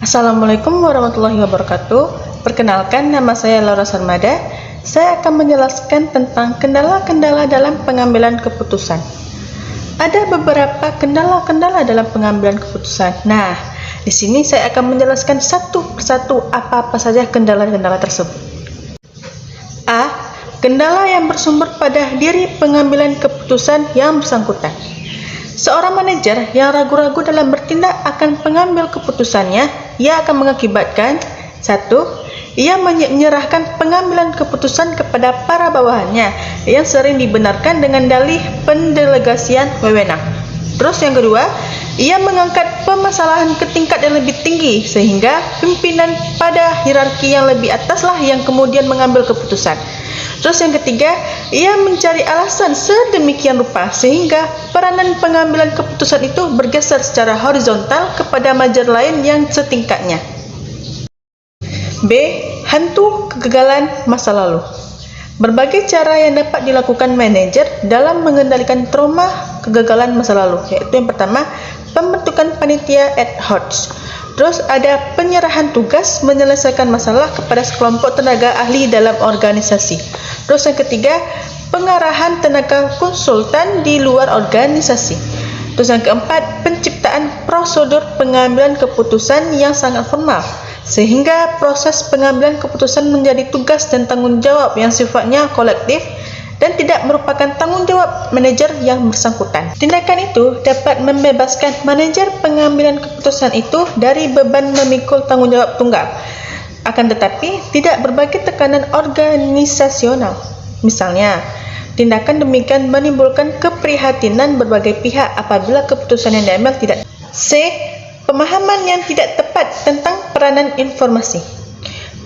Assalamualaikum warahmatullahi wabarakatuh. Perkenalkan, nama saya Laura Sarmada. Saya akan menjelaskan tentang kendala-kendala dalam pengambilan keputusan. Ada beberapa kendala-kendala dalam pengambilan keputusan. Nah, di sini saya akan menjelaskan satu persatu apa-apa saja kendala-kendala tersebut. A. Kendala yang bersumber pada diri pengambilan keputusan yang bersangkutan. Seorang manajer yang ragu-ragu dalam bertindak akan pengambil keputusannya, ia akan mengakibatkan 1. Ia menyerahkan pengambilan keputusan kepada para bawahannya yang sering dibenarkan dengan dalih pendelegasian wewenang. Terus yang kedua, ia mengangkat permasalahan ke tingkat yang lebih tinggi sehingga pimpinan pada hierarki yang lebih ataslah yang kemudian mengambil keputusan. Terus yang ketiga, ia mencari alasan sedemikian rupa sehingga peranan pengambilan keputusan itu bergeser secara horizontal kepada manajer lain yang setingkatnya. B. Hantu kegagalan masa lalu. Berbagai cara yang dapat dilakukan manajer dalam mengendalikan trauma kegagalan masa lalu, yaitu yang pertama, pembentukan panitia ad hoc. Terus ada penyerahan tugas menyelesaikan masalah kepada sekelompok tenaga ahli dalam organisasi. Terus yang ketiga, pengarahan tenaga konsultan di luar organisasi. Terus yang keempat, penciptaan prosedur pengambilan keputusan yang sangat formal, sehingga proses pengambilan keputusan menjadi tugas dan tanggung jawab yang sifatnya kolektif dan tidak merupakan tanggung jawab manajer yang bersangkutan. Tindakan itu dapat membebaskan manajer pengambilan keputusan itu dari beban memikul tanggung jawab tunggal, akan tetapi tidak berbagi tekanan organisasional. Misalnya, tindakan demikian menimbulkan keprihatinan berbagai pihak apabila keputusan yang diambil tidak. C. Pemahaman yang tidak tepat tentang peranan informasi.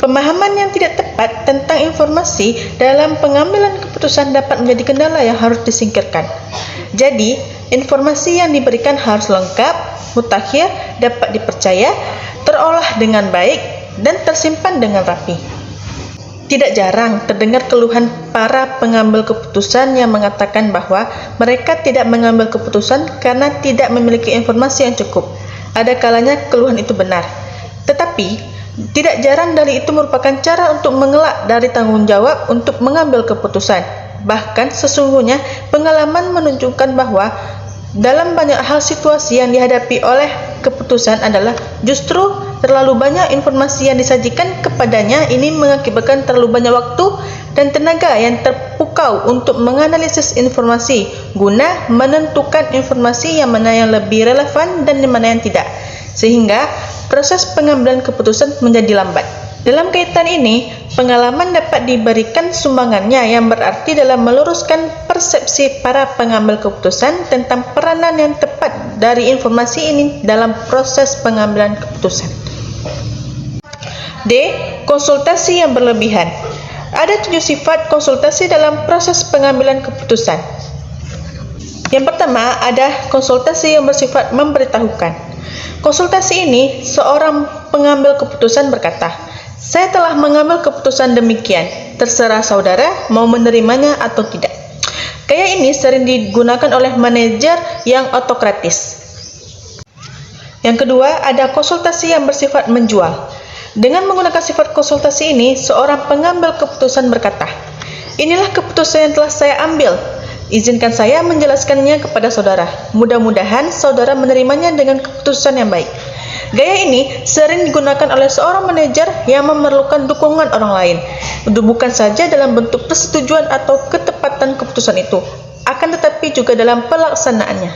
Pemahaman yang tidak tepat tentang informasi dalam pengambilan keputusan dapat menjadi kendala yang harus disingkirkan. Jadi, informasi yang diberikan harus lengkap, mutakhir, dapat dipercaya, terolah dengan baik, dan tersimpan dengan rapi. Tidak jarang terdengar keluhan para pengambil keputusan yang mengatakan bahwa mereka tidak mengambil keputusan karena tidak memiliki informasi yang cukup. Ada kalanya keluhan itu benar, tetapi tidak jarang dari itu merupakan cara untuk mengelak dari tanggung jawab untuk mengambil keputusan. Bahkan sesungguhnya pengalaman menunjukkan bahwa dalam banyak hal situasi yang dihadapi oleh keputusan adalah justru terlalu banyak informasi yang disajikan kepadanya. Ini mengakibatkan terlalu banyak waktu dan tenaga yang terpukau untuk menganalisis informasi guna menentukan informasi yang mana yang lebih relevan dan yang mana yang tidak, sehingga proses pengambilan keputusan menjadi lambat. Dalam kaitan ini, pengalaman dapat diberikan sumbangannya yang berarti dalam meluruskan persepsi para pengambil keputusan tentang peranan yang tepat dari informasi ini dalam proses pengambilan keputusan. D. Konsultasi yang berlebihan. Ada 7 sifat konsultasi dalam proses pengambilan keputusan. Yang pertama, ada konsultasi yang bersifat memberitahukan. Konsultasi ini, seorang pengambil keputusan berkata, "Saya telah mengambil keputusan demikian, terserah saudara mau menerimanya atau tidak." Gaya ini sering digunakan oleh manajer yang otokratis. Yang kedua, ada konsultasi yang bersifat menjual. Dengan menggunakan sifat konsultasi ini, seorang pengambil keputusan berkata, "Inilah keputusan yang telah saya ambil. Izinkan saya menjelaskannya kepada saudara. Mudah-mudahan saudara menerimanya dengan keputusan yang baik." Gaya ini sering digunakan oleh seorang manajer yang memerlukan dukungan orang lain, bukan saja dalam bentuk persetujuan atau ketepatan keputusan itu, akan tetapi juga dalam pelaksanaannya.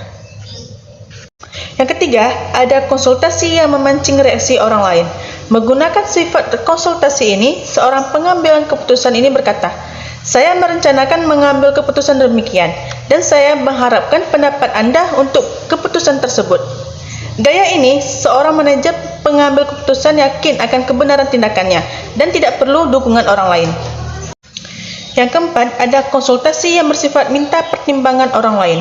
Yang ketiga, ada konsultasi yang memancing reaksi orang lain. Menggunakan sifat konsultasi ini, seorang pengambilan keputusan ini berkata, "Saya merencanakan mengambil keputusan demikian, dan saya mengharapkan pendapat Anda untuk keputusan tersebut." Gaya ini, seorang manajer pengambil keputusan yakin akan kebenaran tindakannya dan tidak perlu dukungan orang lain. Yang keempat, ada konsultasi yang bersifat minta pertimbangan orang lain.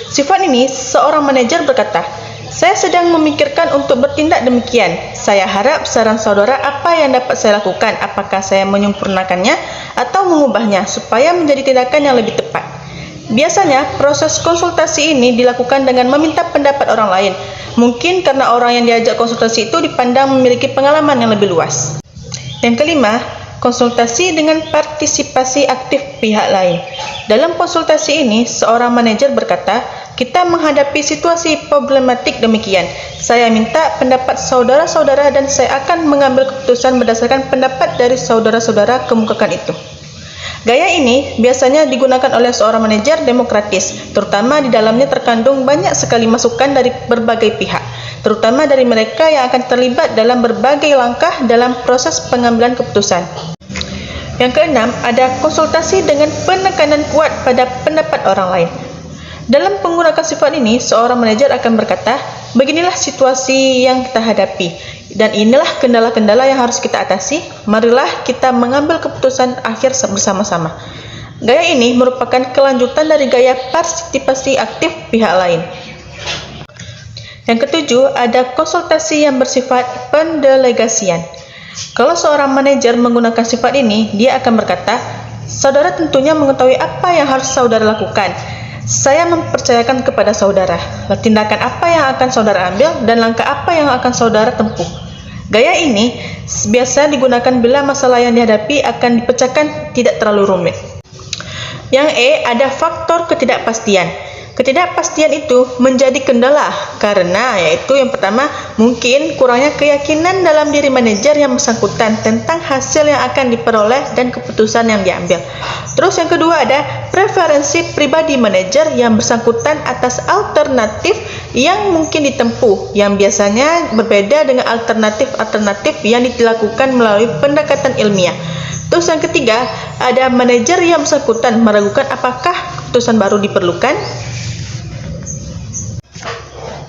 Sifat ini, seorang manajer berkata, "Saya sedang memikirkan untuk bertindak demikian. Saya harap saran saudara apa yang dapat saya lakukan, apakah saya menyempurnakannya atau mengubahnya supaya menjadi tindakan yang lebih tepat." Biasanya, proses konsultasi ini dilakukan dengan meminta pendapat orang lain, Mungkin karena orang yang diajak konsultasi itu dipandang memiliki pengalaman yang lebih luas. Yang kelima, konsultasi dengan partisipasi aktif pihak lain. Dalam konsultasi ini, seorang manajer berkata, "Kita menghadapi situasi problematik demikian. Saya minta pendapat saudara-saudara dan saya akan mengambil keputusan berdasarkan pendapat dari saudara-saudara kemukakan itu." Gaya ini biasanya digunakan oleh seorang manajer demokratis, terutama di dalamnya terkandung banyak sekali masukan dari berbagai pihak, terutama dari mereka yang akan terlibat dalam berbagai langkah dalam proses pengambilan keputusan. Yang keenam, ada konsultasi dengan penekanan kuat pada pendapat orang lain. Dalam penggunaan sifat ini, seorang manajer akan berkata, "Beginilah situasi yang kita hadapi, dan inilah kendala-kendala yang harus kita atasi. Marilah kita mengambil keputusan akhir bersama-sama." Gaya ini merupakan kelanjutan dari gaya partisipasi aktif pihak lain. Yang ketujuh, ada konsultasi yang bersifat pendelegasian. Kalau seorang manajer menggunakan sifat ini, dia akan berkata, "Saudara tentunya mengetahui apa yang harus saudara lakukan. Saya mempercayakan kepada saudara tindakan apa yang akan saudara ambil dan langkah apa yang akan saudara tempuh." Gaya ini biasa digunakan bila masalah yang dihadapi akan dipecahkan tidak terlalu rumit. Yang E, ada faktor ketidakpastian. Ketidakpastian itu menjadi kendala karena yaitu yang pertama, mungkin kurangnya keyakinan dalam diri manajer yang bersangkutan tentang hasil yang akan diperoleh dan keputusan yang diambil. Terus yang kedua, ada preferensi pribadi manajer yang bersangkutan atas alternatif yang mungkin ditempuh, yang biasanya berbeda dengan alternatif-alternatif yang dilakukan melalui pendekatan ilmiah. Terus yang ketiga, ada manajer yang bersangkutan meragukan apakah keputusan baru diperlukan.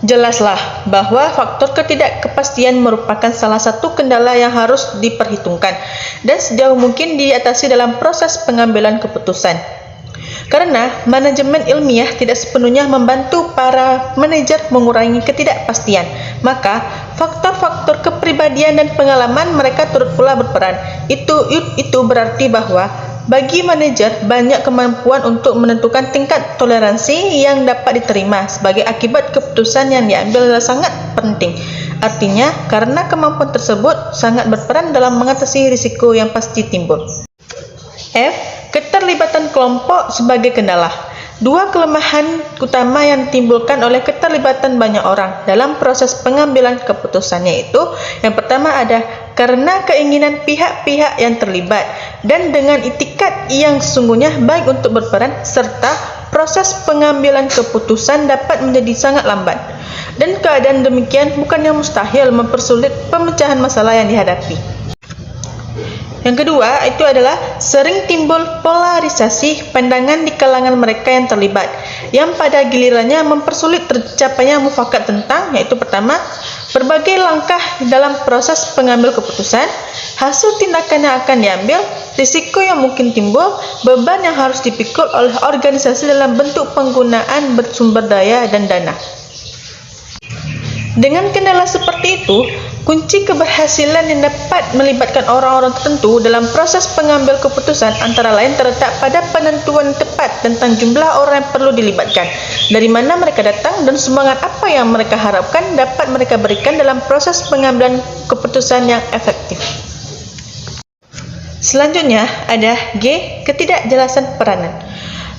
Jelaslah bahwa faktor ketidakpastian merupakan salah satu kendala yang harus diperhitungkan dan sejauh mungkin diatasi dalam proses pengambilan keputusan. Karena manajemen ilmiah tidak sepenuhnya membantu para manajer mengurangi ketidakpastian, maka faktor-faktor kepribadian dan pengalaman mereka turut pula berperan. Itu berarti bahwa bagi manajer, banyak kemampuan untuk menentukan tingkat toleransi yang dapat diterima sebagai akibat keputusan yang diambil adalah sangat penting. Artinya, karena kemampuan tersebut sangat berperan dalam mengatasi risiko yang pasti timbul. F. Keterlibatan kelompok sebagai kendala. Dua kelemahan utama yang ditimbulkan oleh keterlibatan banyak orang dalam proses pengambilan keputusan, yaitu yang pertama ada karena keinginan pihak-pihak yang terlibat dan dengan itikat yang sesungguhnya baik untuk berperan, serta proses pengambilan keputusan dapat menjadi sangat lambat, dan keadaan demikian bukannya mustahil mempersulit pemecahan masalah yang dihadapi. Yang kedua, itu adalah sering timbul polarisasi pandangan di kalangan mereka yang terlibat, yang pada gilirannya mempersulit tercapainya mufakat tentang, yaitu pertama, berbagai langkah dalam proses pengambil keputusan, hasil tindakan yang akan diambil, risiko yang mungkin timbul, beban yang harus dipikul oleh organisasi dalam bentuk penggunaan sumber daya dan dana. Dengan kendala seperti itu, kunci keberhasilan yang dapat melibatkan orang-orang tertentu dalam proses pengambil keputusan antara lain terletak pada penentuan tepat tentang jumlah orang yang perlu dilibatkan, dari mana mereka datang, dan semangat apa yang mereka harapkan dapat mereka berikan dalam proses pengambilan keputusan yang efektif. Selanjutnya ada G. Ketidakjelasan peranan.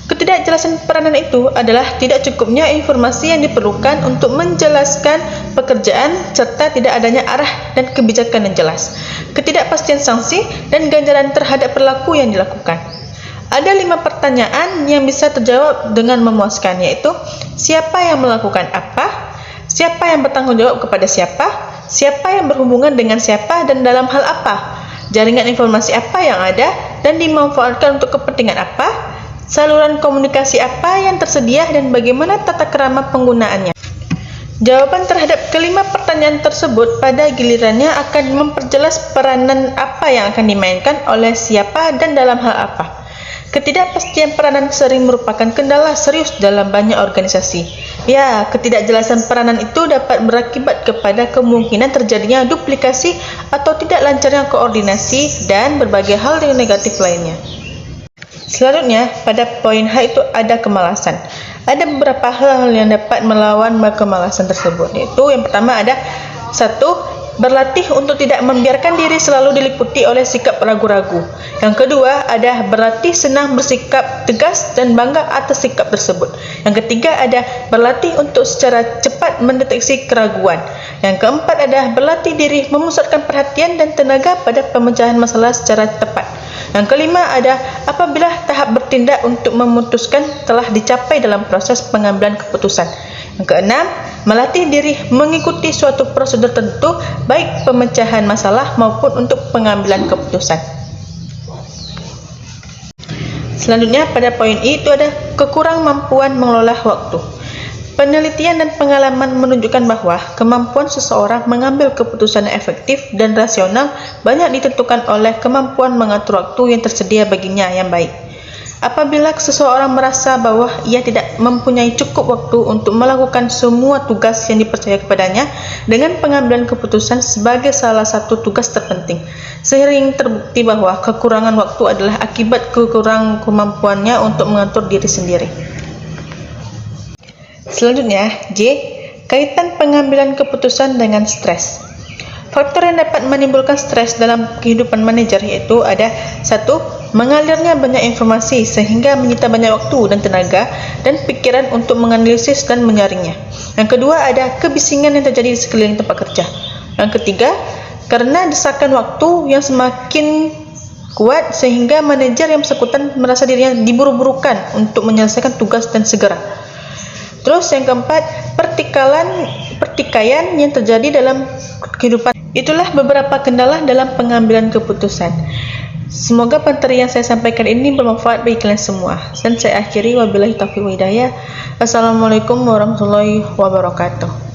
Ketidakjelasan peranan itu adalah tidak cukupnya informasi yang diperlukan untuk menjelaskan pekerjaan serta tidak adanya arah dan kebijakan yang jelas, ketidakpastian sanksi dan ganjaran terhadap perilaku yang dilakukan. Ada 5 pertanyaan yang bisa terjawab dengan memuaskan, yaitu siapa yang melakukan apa, siapa yang bertanggung jawab kepada siapa, siapa yang berhubungan dengan siapa dan dalam hal apa, jaringan informasi apa yang ada dan dimanfaatkan untuk kepentingan apa, saluran komunikasi apa yang tersedia dan bagaimana tata krama penggunaannya. Jawaban terhadap kelima pertanyaan tersebut pada gilirannya akan memperjelas peranan apa yang akan dimainkan oleh siapa dan dalam hal apa. Ketidakpastian peranan sering merupakan kendala serius dalam banyak organisasi. Ya, ketidakjelasan peranan itu dapat berakibat kepada kemungkinan terjadinya duplikasi atau tidak lancarnya koordinasi dan berbagai hal yang negatif lainnya. Selanjutnya, pada poin H itu ada kemalasan. Ada beberapa hal yang dapat melawan kemalasan tersebut, yaitu yang pertama ada 1. Berlatih untuk tidak membiarkan diri selalu diliputi oleh sikap ragu-ragu. Yang kedua ada berlatih senang bersikap tegas dan bangga atas sikap tersebut. Yang ketiga ada berlatih untuk secara cepat mendeteksi keraguan. Yang keempat ada berlatih diri memusatkan perhatian dan tenaga pada pemecahan masalah secara tepat. Yang kelima ada apabila tahap bertindak untuk memutuskan telah dicapai dalam proses pengambilan keputusan. Yang keenam, melatih diri mengikuti suatu prosedur tertentu baik pemecahan masalah maupun untuk pengambilan keputusan. Selanjutnya pada poin I itu ada kekurangmampuan mengelola waktu. Penelitian dan pengalaman menunjukkan bahwa kemampuan seseorang mengambil keputusan yang efektif dan rasional banyak ditentukan oleh kemampuan mengatur waktu yang tersedia baginya yang baik. Apabila seseorang merasa bahwa ia tidak mempunyai cukup waktu untuk melakukan semua tugas yang dipercaya kepadanya, dengan pengambilan keputusan sebagai salah satu tugas terpenting, sering terbukti bahwa kekurangan waktu adalah akibat kekurangan kemampuannya untuk mengatur diri sendiri. Selanjutnya, J. Kaitan pengambilan keputusan dengan stres. Faktor yang dapat menimbulkan stres dalam kehidupan manajer yaitu ada 1. Mengalirnya banyak informasi sehingga menyita banyak waktu dan tenaga dan pikiran untuk menganalisis dan menyaringnya. Yang kedua ada kebisingan yang terjadi di sekeliling tempat kerja. Yang ketiga, karena desakan waktu yang semakin kuat sehingga manajer yang bersangkutan merasa dirinya diburu-burukan untuk menyelesaikan tugas dan segera. Terus yang keempat, pertikaian yang terjadi dalam kehidupan. Itulah beberapa kendala dalam pengambilan keputusan. Semoga materi yang saya sampaikan ini bermanfaat bagi kalian semua. Dan saya akhiri wabillahi taufiq wal hidayah. Assalamualaikum warahmatullahi wabarakatuh.